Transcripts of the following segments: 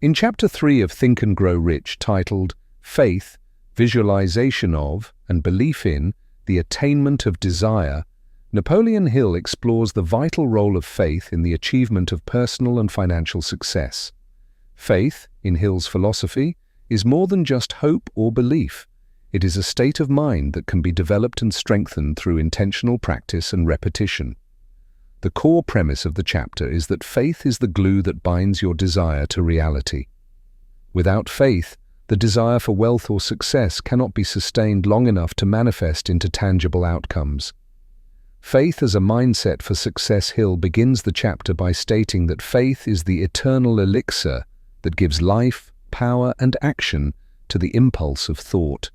In Chapter 3 of Think and Grow Rich, titled Faith, Visualization of, and Belief in the Attainment of Desire, Napoleon Hill explores the vital role of faith in the achievement of personal and financial success. Faith, in Hill's philosophy, is more than just hope or belief. It is a state of mind that can be developed and strengthened through intentional practice and repetition. The core premise of the chapter is that faith is the glue that binds your desire to reality. Without faith, the desire for wealth or success cannot be sustained long enough to manifest into tangible outcomes. Faith as a mindset for success. Hill begins the chapter by stating that faith is the eternal elixir that gives life, power, and action to the impulse of thought.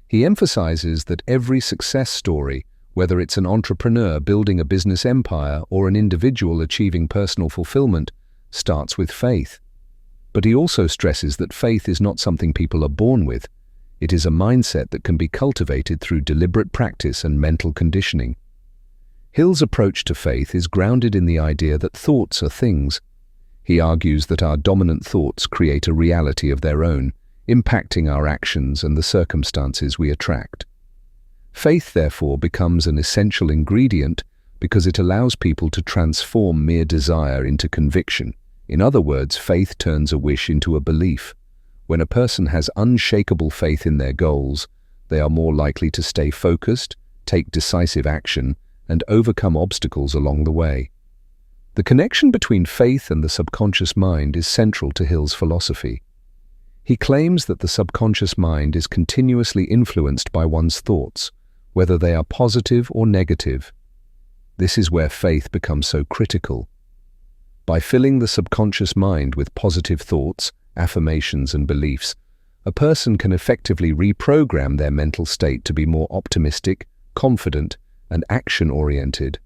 He emphasizes that every success story, whether it's an entrepreneur building a business empire or an individual achieving personal fulfillment, starts with faith. But he also stresses that faith is not something people are born with. It is a mindset that can be cultivated through deliberate practice and mental conditioning. Hill's approach to faith is grounded in the idea that thoughts are things. He argues that our dominant thoughts create a reality of their own, impacting our actions and the circumstances we attract. Faith, therefore, becomes an essential ingredient because it allows people to transform mere desire into conviction. In other words, faith turns a wish into a belief. When a person has unshakable faith in their goals, they are more likely to stay focused, take decisive action, and overcome obstacles along the way. The connection between faith and the subconscious mind is central to Hill's philosophy. He claims that the subconscious mind is continuously influenced by one's thoughts, whether they are positive or negative. This is where faith becomes so critical. By filling the subconscious mind with positive thoughts, affirmations, and beliefs, a person can effectively reprogram their mental state to be more optimistic, confident, and action-oriented.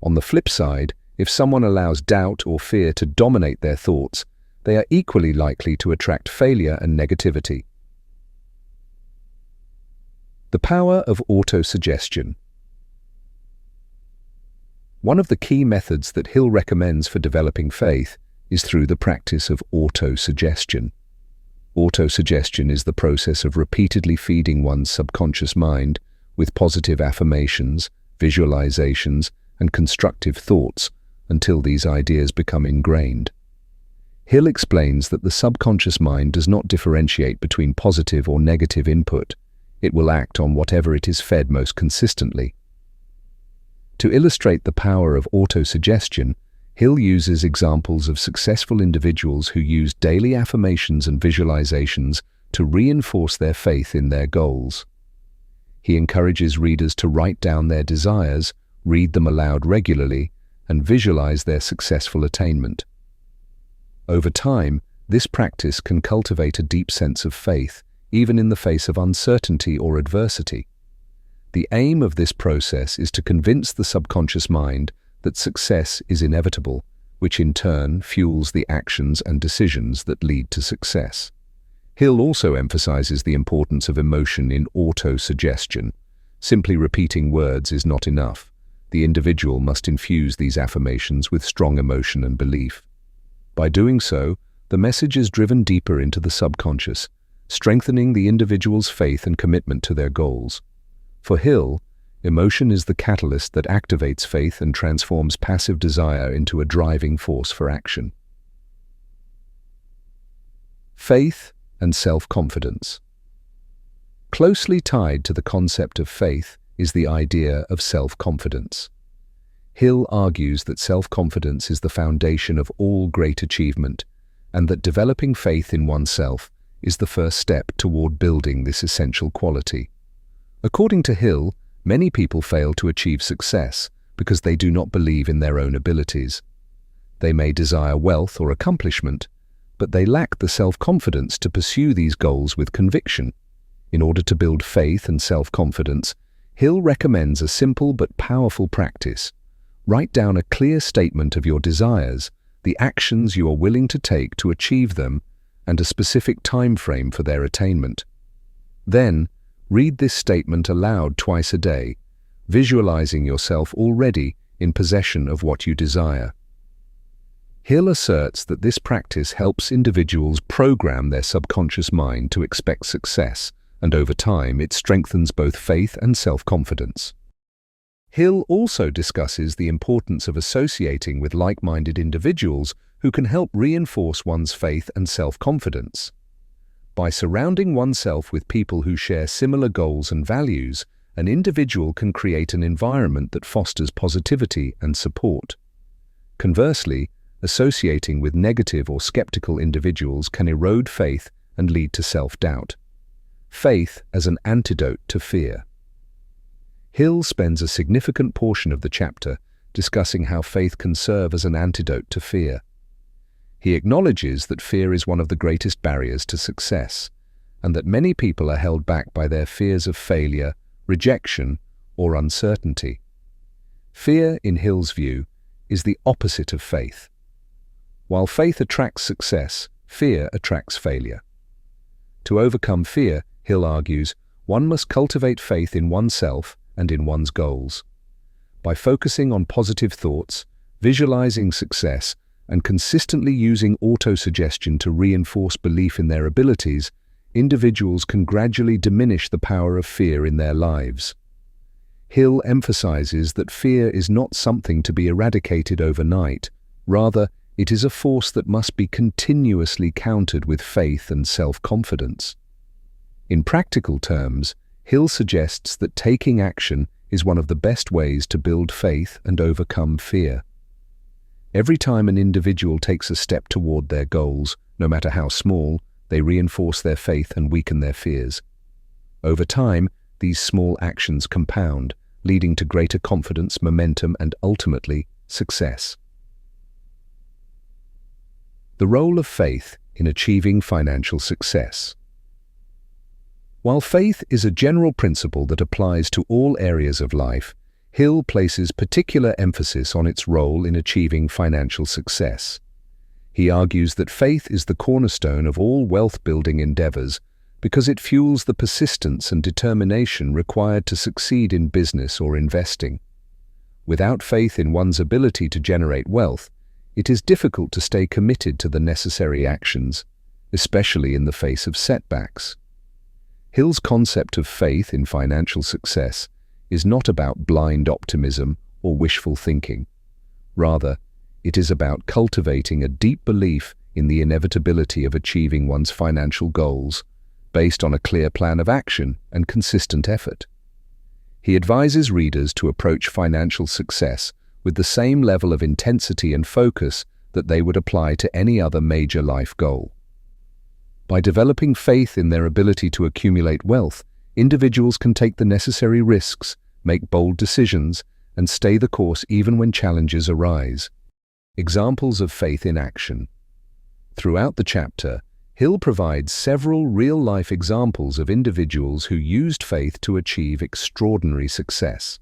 On the flip side, if someone allows doubt or fear to dominate their thoughts, they are equally likely to attract failure and negativity. The power of autosuggestion. One of the key methods that Hill recommends for developing faith is through the practice of autosuggestion. Autosuggestion is the process of repeatedly feeding one's subconscious mind with positive affirmations, visualizations, and constructive thoughts until these ideas become ingrained. Hill explains that the subconscious mind does not differentiate between positive or negative input. It will act on whatever it is fed most consistently. To illustrate the power of autosuggestion, Hill uses examples of successful individuals who used daily affirmations and visualizations to reinforce their faith in their goals. He encourages readers to write down their desires, read them aloud regularly, and visualize their successful attainment. Over time, this practice can cultivate a deep sense of faith, even in the face of uncertainty or adversity. The aim of this process is to convince the subconscious mind that success is inevitable, which in turn fuels the actions and decisions that lead to success. Hill also emphasizes the importance of emotion in autosuggestion. Simply repeating words is not enough. The individual must infuse these affirmations with strong emotion and belief. By doing so, the message is driven deeper into the subconscious, strengthening the individual's faith and commitment to their goals. For Hill, emotion is the catalyst that activates faith and transforms passive desire into a driving force for action. Faith and self-confidence. Closely tied to the concept of faith is the idea of self-confidence. Hill argues that self-confidence is the foundation of all great achievement, and that developing faith in oneself is the first step toward building this essential quality. According to Hill, many people fail to achieve success because they do not believe in their own abilities. They may desire wealth or accomplishment, but they lack the self-confidence to pursue these goals with conviction. In order to build faith and self-confidence, Hill recommends a simple but powerful practice. Write down a clear statement of your desires, the actions you are willing to take to achieve them, and a specific time frame for their attainment. Then, read this statement aloud twice a day, visualizing yourself already in possession of what you desire. Hill asserts that this practice helps individuals program their subconscious mind to expect success, and over time it strengthens both faith and self-confidence. Hill also discusses the importance of associating with like-minded individuals who can help reinforce one's faith and self-confidence. By surrounding oneself with people who share similar goals and values, an individual can create an environment that fosters positivity and support. Conversely, associating with negative or skeptical individuals can erode faith and lead to self-doubt. Faith as an antidote to fear. Hill spends a significant portion of the chapter discussing how faith can serve as an antidote to fear. He acknowledges that fear is one of the greatest barriers to success, and that many people are held back by their fears of failure, rejection, or uncertainty. Fear, in Hill's view, is the opposite of faith. While faith attracts success, fear attracts failure. To overcome fear, Hill argues, one must cultivate faith in oneself and in one's goals. By focusing on positive thoughts, visualizing success, and consistently using autosuggestion to reinforce belief in their abilities, individuals can gradually diminish the power of fear in their lives. Hill emphasizes that fear is not something to be eradicated overnight. Rather, it is a force that must be continuously countered with faith and self-confidence. In practical terms, Hill suggests that taking action is one of the best ways to build faith and overcome fear. Every time an individual takes a step toward their goals, no matter how small, they reinforce their faith and weaken their fears. Over time, these small actions compound, leading to greater confidence, momentum, and ultimately, success. The role of faith in achieving financial success. While faith is a general principle that applies to all areas of life, Hill places particular emphasis on its role in achieving financial success. He argues that faith is the cornerstone of all wealth-building endeavors because it fuels the persistence and determination required to succeed in business or investing. Without faith in one's ability to generate wealth, it is difficult to stay committed to the necessary actions, especially in the face of setbacks. Hill's concept of faith in financial success is not about blind optimism or wishful thinking. Rather, it is about cultivating a deep belief in the inevitability of achieving one's financial goals, based on a clear plan of action and consistent effort. He advises readers to approach financial success with the same level of intensity and focus that they would apply to any other major life goal. By developing faith in their ability to accumulate wealth, individuals can take the necessary risks, make bold decisions, and stay the course even when challenges arise. Examples of faith in action. Throughout the chapter, Hill provides several real-life examples of individuals who used faith to achieve extraordinary success.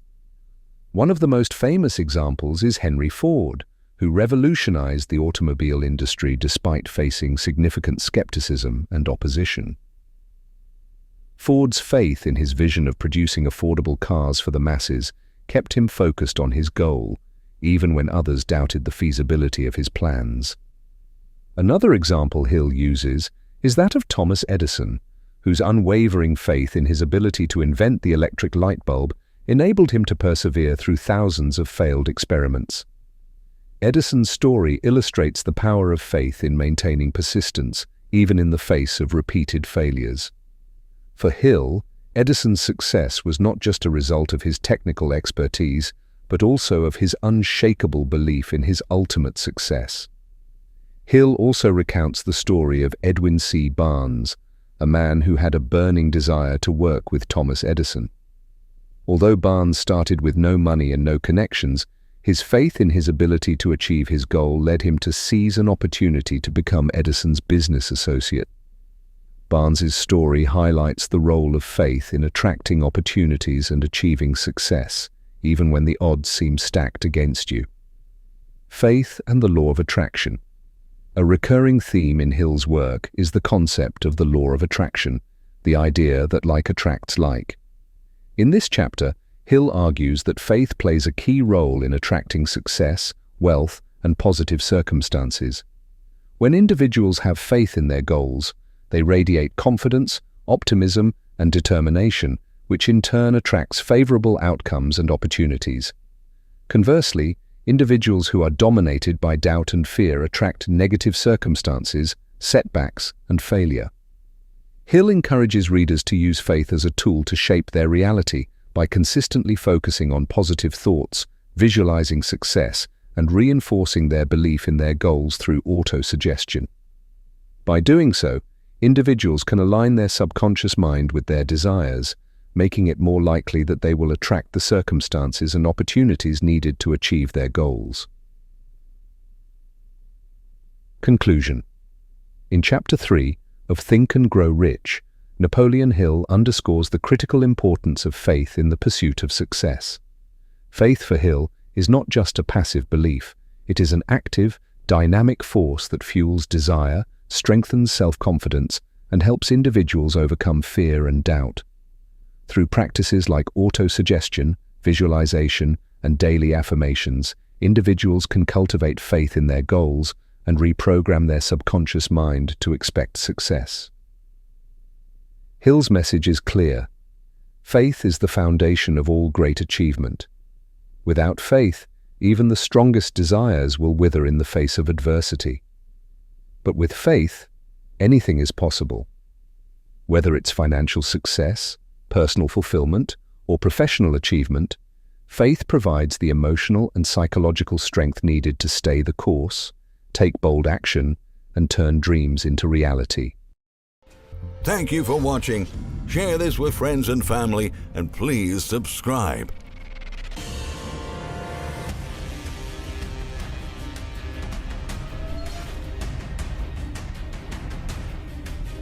One of the most famous examples is Henry Ford, who revolutionized the automobile industry despite facing significant skepticism and opposition. Ford's faith in his vision of producing affordable cars for the masses kept him focused on his goal, even when others doubted the feasibility of his plans. Another example Hill uses is that of Thomas Edison, whose unwavering faith in his ability to invent the electric light bulb enabled him to persevere through thousands of failed experiments. Edison's story illustrates the power of faith in maintaining persistence, even in the face of repeated failures. For Hill, Edison's success was not just a result of his technical expertise, but also of his unshakable belief in his ultimate success. Hill also recounts the story of Edwin C. Barnes, a man who had a burning desire to work with Thomas Edison. Although Barnes started with no money and no connections, his faith in his ability to achieve his goal led him to seize an opportunity to become Edison's business associate. Barnes's story highlights the role of faith in attracting opportunities and achieving success, even when the odds seem stacked against you. Faith and the law of attraction. A recurring theme in Hill's work is the concept of the law of attraction, the idea that like attracts like. In this chapter, Hill argues that faith plays a key role in attracting success, wealth, and positive circumstances. When individuals have faith in their goals, they radiate confidence, optimism, and determination, which in turn attracts favorable outcomes and opportunities. Conversely, individuals who are dominated by doubt and fear attract negative circumstances, setbacks, and failure. Hill encourages readers to use faith as a tool to shape their reality by consistently focusing on positive thoughts, visualizing success, and reinforcing their belief in their goals through autosuggestion. By doing so, individuals can align their subconscious mind with their desires, making it more likely that they will attract the circumstances and opportunities needed to achieve their goals. Conclusion. In Chapter 3 of Think and Grow Rich, Napoleon Hill underscores the critical importance of faith in the pursuit of success. Faith for Hill is not just a passive belief, it is an active, dynamic force that fuels desire, strengthens self-confidence, and helps individuals overcome fear and doubt. Through practices like autosuggestion, visualization, and daily affirmations, individuals can cultivate faith in their goals and reprogram their subconscious mind to expect success. Hill's message is clear. Faith is the foundation of all great achievement. Without faith, even the strongest desires will wither in the face of adversity. But with faith, anything is possible. Whether it's financial success, personal fulfillment, or professional achievement, faith provides the emotional and psychological strength needed to stay the course, take bold action, and turn dreams into reality. Thank you for watching. Share this with friends and family, and please subscribe.